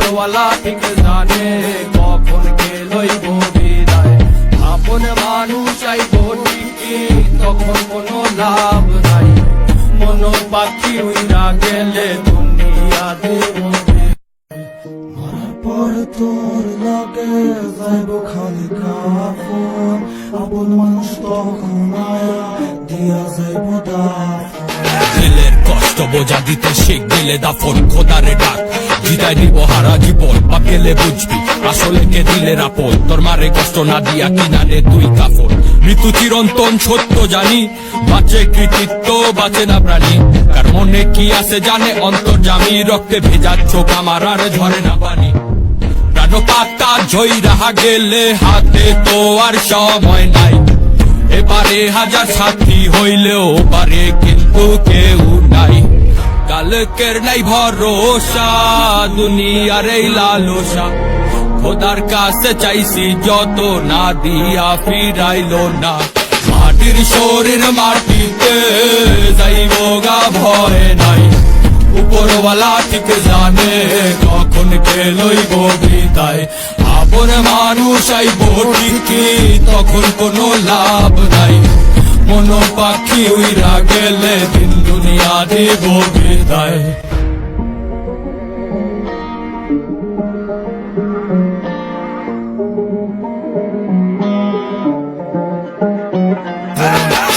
উপরওয়ালা ঠিক জানে কখন কে লইব বিদায়। আপন মানুষ আইব ঠিকই তখন কোনো লাভ নাই, মন পাখি উইরা গেলে দুনিয়া দেব। পর তোর লাগে যাইব খালি কাফন, আপন মানুষ তখন আয়া দিয়া যাইব দাফন। দিলের কষ্ট বোঝা দিতে শিখ দিলে দাফন, খোদারে ডাক জিতাই দিব হারা জীবন। বাপ গেলে বুঝবি আসলে কে দিলের আপন, তোর মারে কষ্ট না দিয়া কিনারে তুই কাফন। মৃত্যু চিরন্তন সত্য জানি, বাঁচে কৃতিত্ব বাঁচে না প্রাণী। কার মনে কি আছে জানে অন্তর্যামী, রক্তে ভেজা চোখ আমার আর ঝরে না পানি। প্রাণ পাতা জয় রাহা গেলে হাতে তো আর সময় নাই, এবারে হাজার সাথী হইলেও পারে কিন্তু কেউ নাই। কালকের নাই ভরসা দুনিয়ার এই লালসা, খোদার কাছে চাইছি যত না দিয়া ফিরাইলো না। মাটির শরীর মাটিতে যাইব গা ভয় নাই, উপরওয়ালা ঠিক জানে কখন কে লইব বিদায়। আপন মানুষ আইব ঠিকই তখন কোনো লাভ নাই, মন পাখি উইরা গেলে দিন দুনিয়া দেব বিদায়।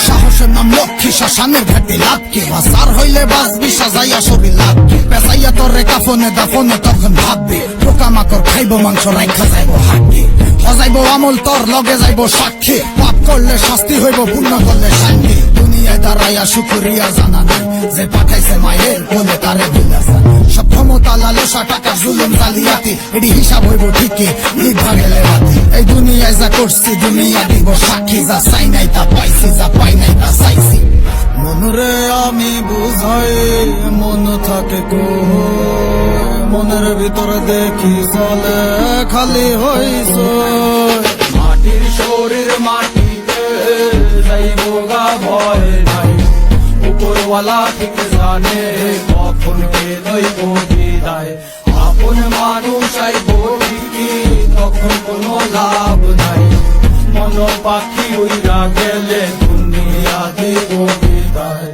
সাহসের নাম লক্ষ্মী, শ্মশানের ঘাটে লাভকে বাসার হইলে বাঁচবি সাজাইয়া শরীর লাভকে। পেঁচাইয়া তোরে কাফনে দাফনে তখন ভাববে, পোকা মাকড় খাইব মাংস রাইখা যাইব হাঁটে। হজাইব আমল তোর লগে যাইব সাক্ষী, পাপ করলে শাস্তি হইব পূর্ণ করলে শান্তি। দুনিয়ায় দাঁড়াইয়া শুকরিয়া জানা নাই, যে পাঠাইছে মায়ের বলে তারে বিলাসা। সব ক্ষমতা লালসা টাকা জুলুম জালিয়াতি, এটি হিসাব হইব ঠিকই নিভা গেলে রাতি। এই দুনিয়ায় যা করছি দুনিয়া দিব সাক্ষী, যা চাই নাই তা পাইছি, যা পাই নাই তা চাইছি। মনরে আমি বুঝাই মন থাকে কই, মনের ভিতরে দেখি চলে খালি হইছ। মাটির শরীর মাটিতে যাইব গা ভয় নাই, উপরওয়ালা ঠিক জানে কখন কে লইব বিদায়। আপন মানুষ আইব ঠিকই তখন কোনো লাভ নাই, মন পাখি উইরা গেলে দুনিয়া দেব বিদায়।